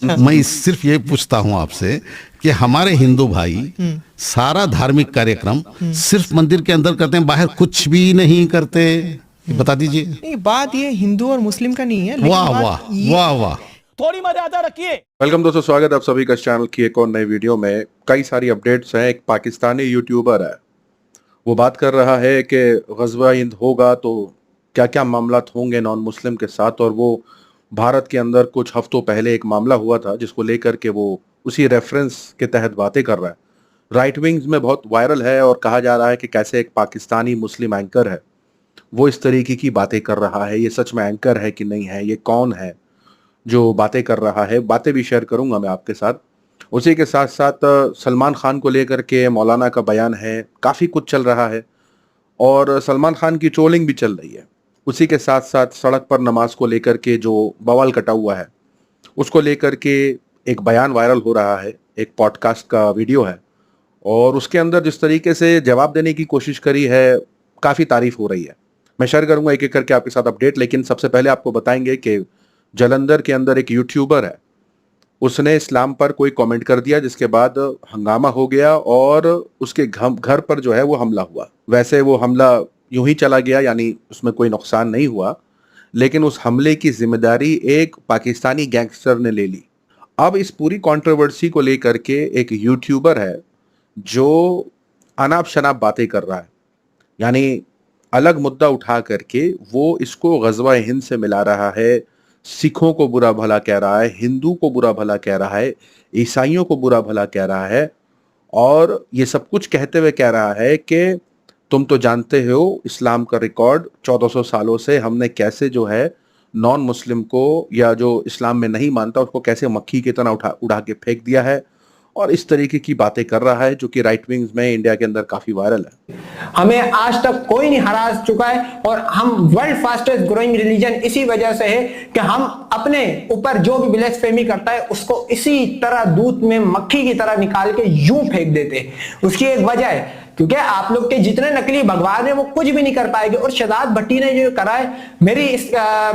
मैं सिर्फ ये पूछता हूँ आपसे कि हमारे हिंदू भाई सारा धार्मिक कार्यक्रम सिर्फ मंदिर के अंदर करते हैं, बाहर कुछ भी नहीं करते। बता दीजिए। नहीं, बात ये हिंदू और मुस्लिम का नहीं है, लेकिन वाह बात वाह ये वाह वाह। थोड़ी मर्यादा रखिए। वेलकम दोस्तों, स्वागत है आप सभी का इस चैनल की एक और नई वीडियो में। कई सारी अपडेट्स हैं। एक पाकिस्तानी यूट्यूबर है, वो बात कर रहा है कि ग़ज़वा हिंद होगा तो क्या क्या मामलात होंगे नॉन मुस्लिम के साथ। और वो भारत के अंदर कुछ हफ्तों पहले एक मामला हुआ था जिसको लेकर के वो उसी रेफरेंस के तहत बातें कर रहा है। राइट विंग्स में बहुत वायरल है और कहा जा रहा है कि कैसे एक पाकिस्तानी मुस्लिम एंकर है, वो इस तरीके की बातें कर रहा है। ये सच में एंकर है कि नहीं है, ये कौन है जो बातें कर रहा है, बातें भी शेयर करूंगा मैं आपके साथ। उसी के साथ साथ सलमान खान को लेकर के मौलाना का बयान है, काफ़ी कुछ चल रहा है और सलमान खान की ट्रोलिंग भी चल रही है। उसी के साथ साथ सड़क पर नमाज को लेकर के जो बवाल कटा हुआ है उसको लेकर के एक बयान वायरल हो रहा है, एक पॉडकास्ट का वीडियो है और उसके अंदर जिस तरीके से जवाब देने की कोशिश करी है, काफ़ी तारीफ हो रही है। मैं शेयर करूंगा एक एक करके आपके साथ अपडेट, लेकिन सबसे पहले आपको बताएंगे कि जालंधर के अंदर एक यूट्यूबर है, उसने इस्लाम पर कोई कमेंट कर दिया जिसके बाद हंगामा हो गया और उसके घर पर जो है वो हमला हुआ। वैसे वो हमला यूं ही चला गया, यानी उसमें कोई नुकसान नहीं हुआ, लेकिन उस हमले की जिम्मेदारी एक पाकिस्तानी गैंगस्टर ने ले ली। अब इस पूरी कंट्रोवर्सी को लेकर के एक यूट्यूबर है जो अनाप शनाप बातें कर रहा है, यानी अलग मुद्दा उठा करके वो इसको ग़ज़वा हिंद से मिला रहा है, सिखों को बुरा भला कह रहा है, हिंदू को बुरा भला कह रहा है, ईसाइयों को बुरा भला कह रहा है। और ये सब कुछ कहते हुए कह रहा है कि तुम तो जानते हो इस्लाम का रिकॉर्ड 1400 सालों से हमने कैसे जो है नॉन मुस्लिम को या जो इस्लाम में नहीं मानता उसको कैसे मक्खी की तरह उड़ा के फेंक दिया है। और इस तरीके की बातें कर रहा है जो कि राइट विंग्स में इंडिया के अंदर काफी वायरल है। हमें आज तक कोई नहीं हरा चुका है और हम वर्ल्ड फास्टेस्ट ग्रोइंग रिलीजन इसी वजह से है कि हम अपने ऊपर जो भी ब्लेसफेमी करता है उसको इसी तरह दूध में मक्खी की तरह निकाल के यूं फेंक देते हैं। उसकी एक वजह है क्योंकि आप लोग के जितने नकली भगवान है वो कुछ भी नहीं कर पाएंगे। और शहजाद भट्टी ने जो करा है, मैं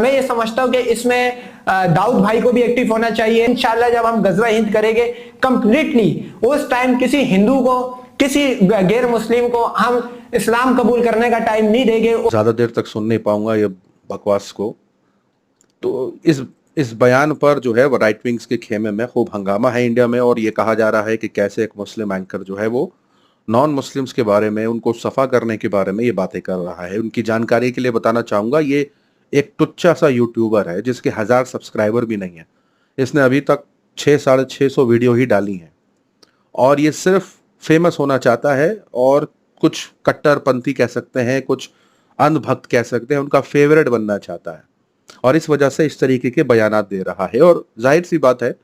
ये समझता हूं कि इसमें दाऊद भाई को भी एक्टिव होना चाहिए। इंशाल्लाह जब हम ग़ज़वा हिंद करेंगे कंप्लीटली, उस टाइम किसी हिंदू को, किसी गैर मुस्लिम को हम इस्लाम कबूल करने का टाइम नहीं देंगे। ज्यादा देर तक सुन नहीं पाऊंगा ये बकवास को। तो इस बयान पर जो है वो राइट विंग्स के खेमे में खूब हंगामा है इंडिया में। और ये कहा जा रहा है कि कैसे एक मुस्लिम एंकर जो है वो नॉन मुस्लिम्स के बारे में, उनको सफा करने के बारे में ये बातें कर रहा है। उनकी जानकारी के लिए बताना चाहूंगा, ये एक टुच्चा सा यूट्यूबर है जिसके 1000 सब्सक्राइबर भी नहीं है। इसने अभी तक 600-650 वीडियो ही डाली हैं और ये सिर्फ फेमस होना चाहता है और कुछ कट्टरपंथी कह सकते हैं, कुछ अंधभक्त कह सकते हैं, उनका फेवरेट बनना चाहता है और इस वजह से इस तरीके के बयानात दे रहा है। और जाहिर सी बात है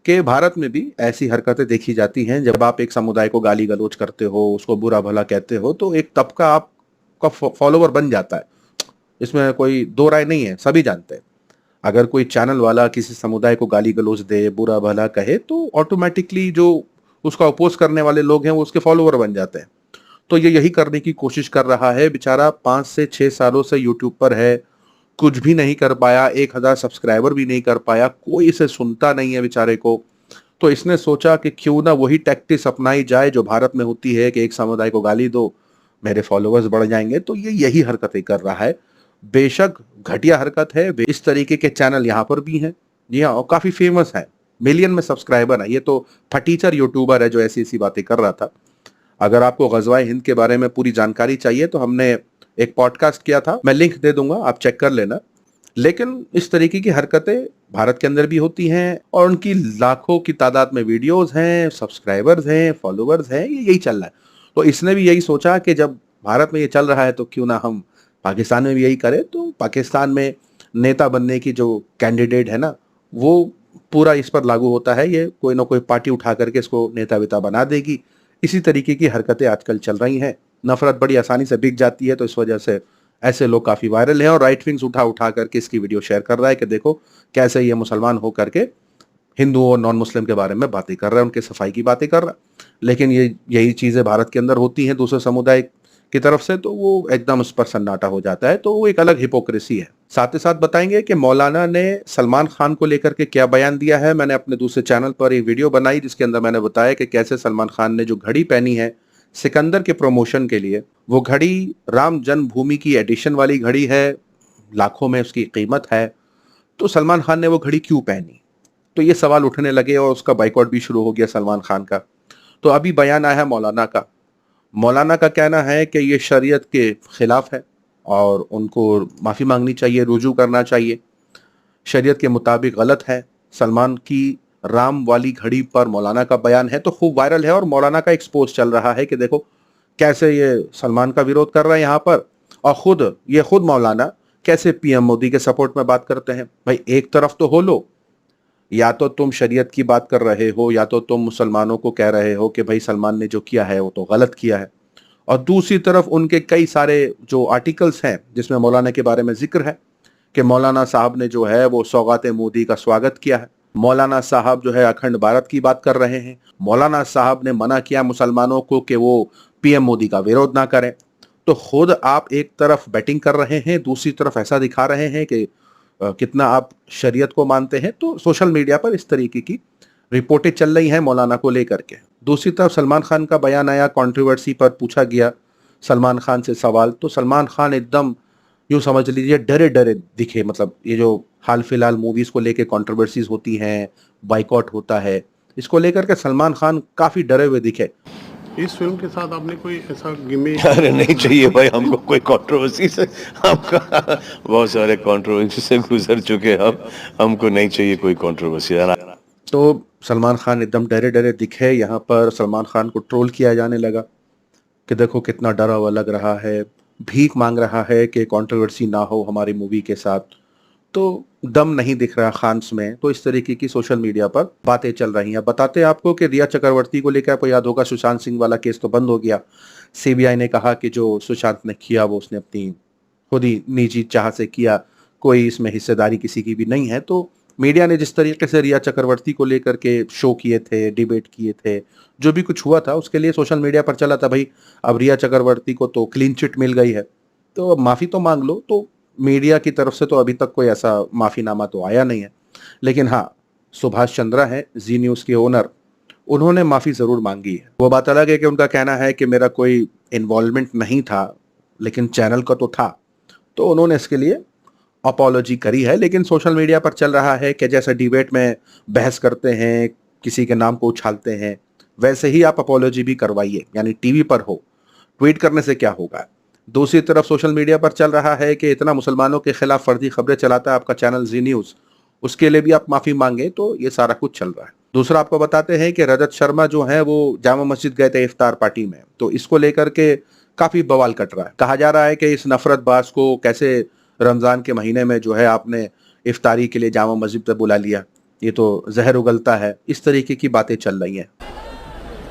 कि भारत में भी ऐसी हरकतें देखी जाती हैं। जब आप एक समुदाय को गाली गलौज करते हो, उसको बुरा भला कहते हो, तो एक तबका आपका फॉलोवर बन जाता है। इसमें कोई दो राय नहीं है, सभी जानते हैं। अगर कोई चैनल वाला किसी समुदाय को गाली गलौज दे, बुरा भला कहे, तो ऑटोमेटिकली जो उसका अपोज करने वाले लोग हैं वो उसके फॉलोवर बन जाते हैं। तो ये यही करने की कोशिश कर रहा है। बेचारा 5 से 6 सालों से यूट्यूब पर है, कुछ भी नहीं कर पाया, 1000 सब्सक्राइबर भी नहीं कर पाया, कोई इसे सुनता नहीं है बेचारे को। तो इसने सोचा कि क्यों ना वही टैक्टिक्स अपनाई जाए जो भारत में होती है कि एक समुदाय को गाली दो, मेरे फॉलोअर्स बढ़ जाएंगे। तो ये यही हरकतें कर रहा है। बेशक घटिया हरकत है, इस तरीके के चैनल यहाँ पर भी हैं, जी हाँ, और काफी फेमस है, मिलियन में सब्सक्राइबर है। ये तो फटीचर यूट्यूबर है जो ऐसी ऐसी बातें कर रहा था। अगर आपको ग़ज़वा हिंद के बारे में पूरी जानकारी चाहिए तो हमने एक पॉडकास्ट किया था, मैं लिंक दे दूंगा, आप चेक कर लेना। लेकिन इस तरीके की हरकतें भारत के अंदर भी होती हैं और उनकी लाखों की तादाद में वीडियोस हैं, सब्सक्राइबर्स हैं, फॉलोअर्स हैं, ये यही चल रहा है। तो इसने भी यही सोचा कि जब भारत में ये चल रहा है तो क्यों ना हम पाकिस्तान में भी यही करें। तो पाकिस्तान में नेता बनने की जो कैंडिडेट है ना, वो पूरा इस पर लागू होता है। ये कोई ना कोई पार्टी उठा करके इसको नेता वेता बना देगी। इसी तरीके की हरकतें आजकल चल रही हैं। नफरत बड़ी आसानी से बिक जाती है, तो इस वजह से ऐसे लोग काफी वायरल हैं और राइट विंग्स उठा करके इसकी वीडियो शेयर कर रहा है कि देखो कैसे ये मुसलमान हो करके हिंदू और नॉन मुस्लिम के बारे में बातें कर रहा है, उनके सफाई की बातें कर रहा है। लेकिन ये यही चीजें भारत के अंदर होती हैं दूसरे समुदाय की तरफ से, तो वो एकदम उस पर सन्नाटा हो जाता है। तो वो एक अलग हिपोक्रेसी है। साथ ही साथ बताएंगे कि मौलाना ने सलमान खान को लेकर के क्या बयान दिया है। मैंने अपने दूसरे चैनल पर एक वीडियो बनाई जिसके अंदर मैंने बताया कि कैसे सलमान खान ने जो घड़ी पहनी है सिकंदर के प्रमोशन के लिए, वो घड़ी राम जन्मभूमि की एडिशन वाली घड़ी है, लाखों में उसकी कीमत है। तो सलमान खान ने वो घड़ी क्यों पहनी, तो ये सवाल उठने लगे और उसका बाइकआउट भी शुरू हो गया सलमान खान का। तो अभी बयान आया है मौलाना का। मौलाना का कहना है कि ये शरीयत के खिलाफ है और उनको माफ़ी मांगनी चाहिए, रुजू करना चाहिए, शरीयत के मुताबिक गलत है। सलमान की राम वाली घड़ी पर मौलाना का बयान है तो खूब वायरल है और मौलाना का एक्सपोज चल रहा है कि देखो कैसे ये सलमान का विरोध कर रहा है यहाँ पर, और खुद मौलाना कैसे पीएम मोदी के सपोर्ट में बात करते हैं। भाई एक तरफ तो हो लो, या तो तुम शरीयत की बात कर रहे हो या तो तुम मुसलमानों को कह रहे हो कि भाई सलमान ने जो किया है वो तो गलत किया है, और दूसरी तरफ उनके कई सारे जो आर्टिकल्स हैं जिसमें मौलाना के बारे में जिक्र है कि मौलाना साहब ने जो है वो सौगात मोदी का स्वागत किया है, मौलाना साहब जो है अखंड भारत की बात कर रहे हैं, मौलाना साहब ने मना किया मुसलमानों को कि वो पीएम मोदी का विरोध ना करें। तो खुद आप एक तरफ बैटिंग कर रहे हैं, दूसरी तरफ ऐसा दिखा रहे हैं कि कितना आप शरीयत को मानते हैं। तो सोशल मीडिया पर इस तरीके की रिपोर्टें चल रही हैं मौलाना को लेकर के। दूसरी तरफ सलमान खान का बयान आया, कंट्रोवर्सी पर पूछा गया सलमान खान से सवाल, तो सलमान खान एकदम यूँ समझ लीजिए डरे डरे दिखे। मतलब ये जो हाल फिलहाल मूवीज को लेकर कंट्रोवर्सीज होती हैं, बाइकआउट होता है, इसको लेकर के सलमान खान काफी डरे हुए दिखे। इस फिल्म के साथ आपने कोई ऐसा गिमिक? अरे नहीं चाहिए भाई हमको कोई कंट्रोवर्सी से, हमका बहुत सारे कंट्रोवर्सी से गुजर चुके हैं, हमको नहीं चाहिए कोई कंट्रोवर्सी। तो सलमान खान एकदम डरे डरे दिखे। यहाँ पर सलमान खान को ट्रोल किया जाने लगा कि देखो कितना डरा हुआ लग रहा है, भीख मांग रहा है कि कंट्रोवर्सी ना हो हमारी मूवी के साथ, तो दम नहीं दिख रहा खान्स में। तो इस तरीके की सोशल मीडिया पर बातें चल रही हैं। बताते हैं आपको कि रिया चक्रवर्ती को लेकर आपको याद होगा सुशांत सिंह वाला केस तो बंद हो गया। सीबीआई ने कहा कि जो सुशांत ने किया वो उसने अपनी खुद ही निजी चाह से किया, कोई इसमें हिस्सेदारी किसी की भी नहीं है। तो मीडिया ने जिस तरीके से रिया चक्रवर्ती को लेकर के शो किए थे, डिबेट किए थे, जो भी कुछ हुआ था उसके लिए सोशल मीडिया पर चला था भाई अब रिया चक्रवर्ती को तो क्लीन चिट मिल गई है तो अब माफ़ी तो मांग लो। तो मीडिया की तरफ से तो अभी तक कोई ऐसा माफ़ीनामा तो आया नहीं है, लेकिन हाँ सुभाष चंद्रा है जी न्यूज़ के ओनर, उन्होंने माफ़ी ज़रूर मांगी है। वो बात अलग है कि उनका कहना है कि मेरा कोई इन्वॉल्वमेंट नहीं था लेकिन चैनल का तो था, तो उन्होंने इसके लिए अपॉलॉजी करी है। लेकिन सोशल मीडिया पर चल रहा है कि जैसे डिबेट में बहस करते हैं, किसी के नाम को उछालते हैं, वैसे ही आप अपॉलॉजी भी करवाइए, यानी टीवी पर हो, ट्वीट करने से क्या होगा। दूसरी तरफ सोशल मीडिया पर चल रहा है कि इतना मुसलमानों के खिलाफ फर्जी खबरें चलाता है आपका चैनल जी न्यूज़, उसके लिए भी आप माफ़ी मांगे। तो ये सारा कुछ चल रहा है। दूसरा आपको बताते हैं कि रजत शर्मा जो है वो जामा मस्जिद गए थे इफ्तार पार्टी में, तो इसको लेकर के काफ़ी बवाल कट रहा है। कहा जा रहा है कि इस नफरतबाज को कैसे रमज़ान के महीने में जो है आपने इफ्तारी के लिए जामा मस्जिद पर बुला लिया, ये तो जहर उगलता है। इस तरीके की बातें चल रही हैं।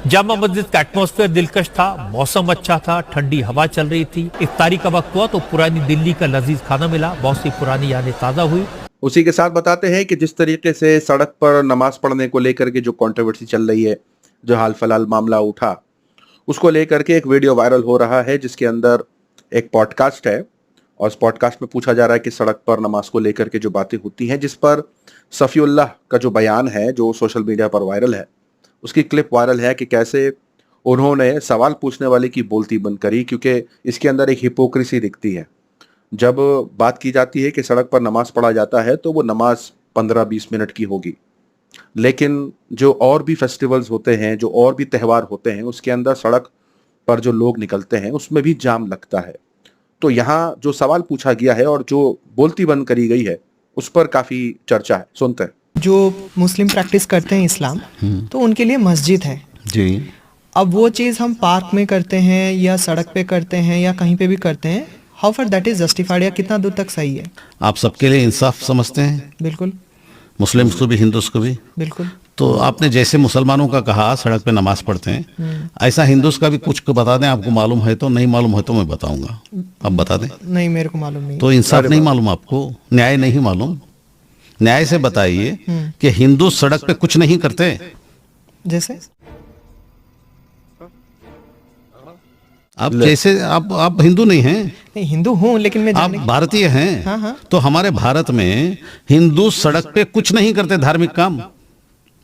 जामा मस्जिद का एटमॉस्फेयर दिलकश था, मौसम अच्छा था, ठंडी हवा चल रही थी। इफ्तारी का वक्त हुआ तो पुरानी दिल्ली का लजीज खाना मिला, बहुत सी पुरानी यादें ताज़ा हुई। उसी के साथ बताते हैं कि जिस तरीके से सड़क पर नमाज पढ़ने को लेकर के जो कंट्रोवर्सी चल रही है, जो हाल फिलहाल मामला उठा, उसको लेकर के एक वीडियो वायरल हो रहा है जिसके अंदर एक पॉडकास्ट है और इस पॉडकास्ट में पूछा जा रहा है कि सड़क पर नमाज को लेकर के जो बातें होती हैं, जिस पर सफ़ीउल्लाह का जो बयान है जो सोशल मीडिया पर वायरल है, उसकी क्लिप वायरल है कि कैसे उन्होंने सवाल पूछने वाले की बोलती बंद करी, क्योंकि इसके अंदर एक हिपोक्रेसी दिखती है। जब बात की जाती है कि सड़क पर नमाज पढ़ा जाता है तो वो नमाज 15-20 मिनट की होगी, लेकिन जो और भी फेस्टिवल्स होते हैं, जो और भी त्यौहार होते हैं, उसके अंदर सड़क पर जो लोग निकलते हैं उसमें भी जाम लगता है। तो यहाँ जो सवाल पूछा गया है और जो बोलती बंद करी गई है उस पर काफ़ी चर्चा है। सुनते हैं। जो मुस्लिम प्रैक्टिस करते हैं इस्लाम, तो उनके लिए मस्जिद है जी। अब वो चीज़ हम पार्क में करते हैं या सड़क पे करते हैं या कहीं पे भी करते हैं, how for that is justified, या कितना दूर तक सही है? आप सबके लिए इंसाफ समझते हैं? बिल्कुल मुस्लिम्स को भी, हिंदूस को भी। बिल्कुल। तो आपने जैसे मुसलमानों का कहा सड़क पे नमाज पढ़ते हैं, ऐसा हिंदूस का भी कुछ बता दें, आपको मालूम है तो, नहीं मालूम है तो मैं बताऊंगा, आप बता दें। नहीं, मेरे को मालूम नहीं। तो इंसाफ नहीं मालूम आपको, न्याय नहीं मालूम? न्याय से बताइए कि हिंदू सड़क पे कुछ नहीं करते। जैसे आप जैसे आप हिंदू नहीं हैं, नहीं हिंदू हूँ लेकिन मैं आप जानने भारतीय हैं। हाँ, हाँ। तो हमारे भारत में हिंदू सड़क पे कुछ नहीं करते, धार्मिक काम,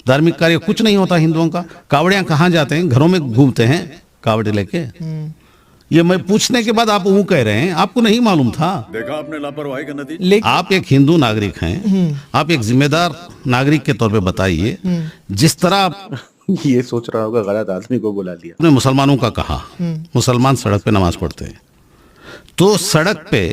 धार्मिक कार्य कुछ नहीं होता हिंदुओं का। कावड़ियां कहाँ जाते हैं? घरों में घूमते हैं कावड़े लेके। ये मैं पूछने के बाद आप वो कह रहे हैं, आपको नहीं मालूम था। देखा आपने लापरवाही का नतीजा। लेकिन आप एक हिंदू नागरिक हैं, आप एक जिम्मेदार नागरिक के तौर पे बताइए, जिस तरह आप ये सोच रहा होगा गलत आदमी को बुला लिया। आपने मुसलमानों का कहा, मुसलमान सड़क पे नमाज पढ़ते हैं, तो सड़क पे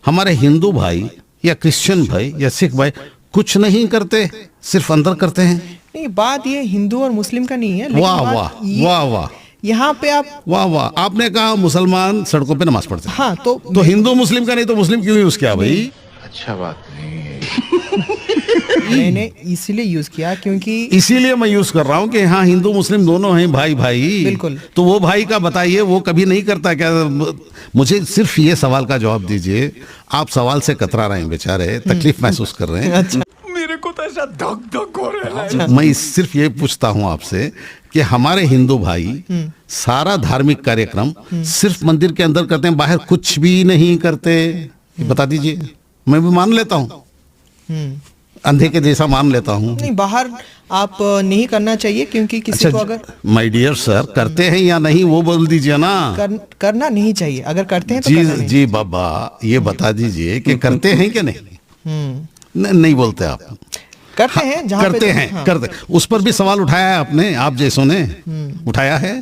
हमारे हिंदू भाई या क्रिश्चियन भाई या सिख भाई कुछ नहीं करते, सिर्फ अंदर करते हैं। नहीं, बात ये हिंदू और मुस्लिम का नहीं है, लेकिन वाह बात वाह ये- वाह वाह यहाँ पे आप वाह वाह, आपने कहा मुसलमान सड़कों पे नमाज पढ़ते हैं, हाँ तो हिंदू मुस्लिम का नहीं तो मुस्लिम क्यों यूज किया भाई? मैंने इसीलिए यूज किया क्योंकि इसीलिए मैं यूज कर रहा हूँ कि हाँ हिंदू मुस्लिम दोनों हैं भाई भाई। बिल्कुल। तो वो भाई का बताइए, वो कभी नहीं करता क्या? मुझे सिर्फ ये सवाल का जवाब दीजिए। आप सवाल से कतरा रहे हैं बेचारे, तकलीफ महसूस कर रहे हैं। अच्छा मेरे को तो ऐसा धक धक हो रहा है। मैं सिर्फ ये पूछता हूँ आपसे कि हमारे हिंदू भाई सारा धार्मिक कार्यक्रम सिर्फ मंदिर के अंदर करते हैं, बाहर कुछ भी नहीं करते। ये बता दीजिए, मैं भी मान लेता हूँ, अंधे के जैसा मान लेता हूँ। नहीं, बाहर आप नहीं करना चाहिए क्योंकि किसी को अगर माय डियर सर, करते हैं या नहीं वो बोल दीजिए ना। करना नहीं चाहिए, अगर करते हैं तो जी करना नहीं। जी बाबा, ये बता दीजिए कि करते हैं कि नहीं? नहीं बोलते आप। करते हैं जहाँ पे करते हैं, हाँ। करते। उस पर भी सवाल उठाया है आपने, आप जैसों ने उठाया है?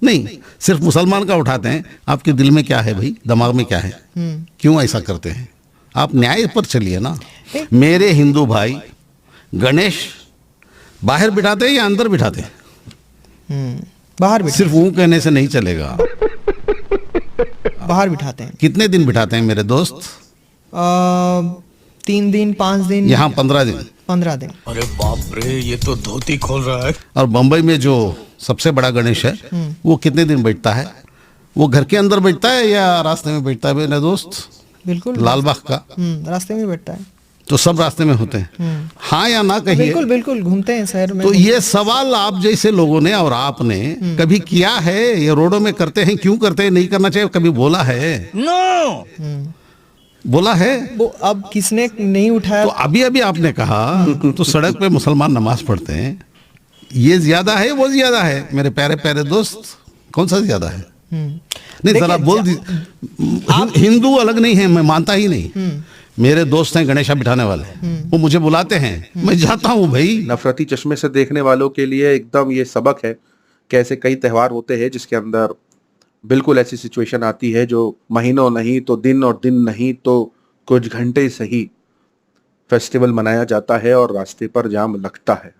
नहीं, सिर्फ मुसलमान का उठाते हैं। आपके दिल में क्या है भाई, दिमाग में क्या है, क्यों ऐसा करते हैं? आप न्याय पर चलिए ना। मेरे हिंदू भाई गणेश बाहर बिठाते हैं या अंदर बिठाते हैं? बाहर बिठा सिर्फ वो कहने से नहीं चलेगा। बाहर बिठाते हैं। कितने दिन बिठाते हैं मेरे दोस्त? 3 दिन 5 दिन, यहाँ 15 दिन। 15 दिन। अरे बाप रे, ये तो धोती खोल रहा है। और बंबई में जो सबसे बड़ा गणेश है वो कितने दिन बैठता है? वो घर के अंदर बैठता है या रास्ते में बैठता है मेरे दोस्त? बिल्कुल लालबाग का रास्ते में बैठता है। तो सब रास्ते में होते हैं, हाँ या ना कहिए। बिल्कुल बिल्कुल घूमते हैं शहर में। तो ये सवाल आप जैसे लोगों ने और आपने कभी किया है? ये रोडों में करते हैं, क्यों करते हैं? नहीं करना चाहिए, कभी बोला है? नो, बोला है? वो अब किसने नहीं उठाया? तो अभी अभी आपने कहा तो सड़क पे मुसलमान नमाज पढ़ते हैं, ये ज्यादा है वो ज्यादा है? मेरे प्यारे प्यारे दोस्त, कौन सा ज्यादा है? नहीं जरा बोल दीजिए। हिंदू अलग नहीं है, मैं मानता ही नहीं। मेरे दोस्त हैं गणेशा बिठाने वाले, वो मुझे बुलाते हैं, मैं जाता हूँ भाई। नफरती चश्मे से देखने वालों के लिए एकदम ये सबक है कि ऐसे कई त्योहार होते हैं जिसके अंदर बिल्कुल ऐसी सिचुएशन आती है जो महीनों नहीं तो दिन और दिन नहीं तो कुछ घंटे सही फेस्टिवल मनाया जाता है और रास्ते पर जाम लगता है,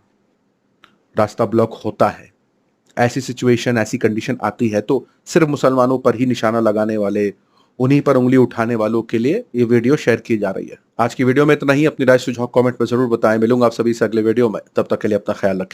रास्ता ब्लॉक होता है। ऐसी सिचुएशन, ऐसी कंडीशन आती है तो सिर्फ मुसलमानों पर ही निशाना लगाने वाले, उन्हीं पर उंगली उठाने वालों के लिए ये वीडियो शेयर की जा रही है। आज की वीडियो में इतना ही। अपनी राय सुझाव कमेंट में जरूर बताएं। मिलूंगा आप सभी से अगले वीडियो में, तब तक के लिए अपना ख्याल रखें।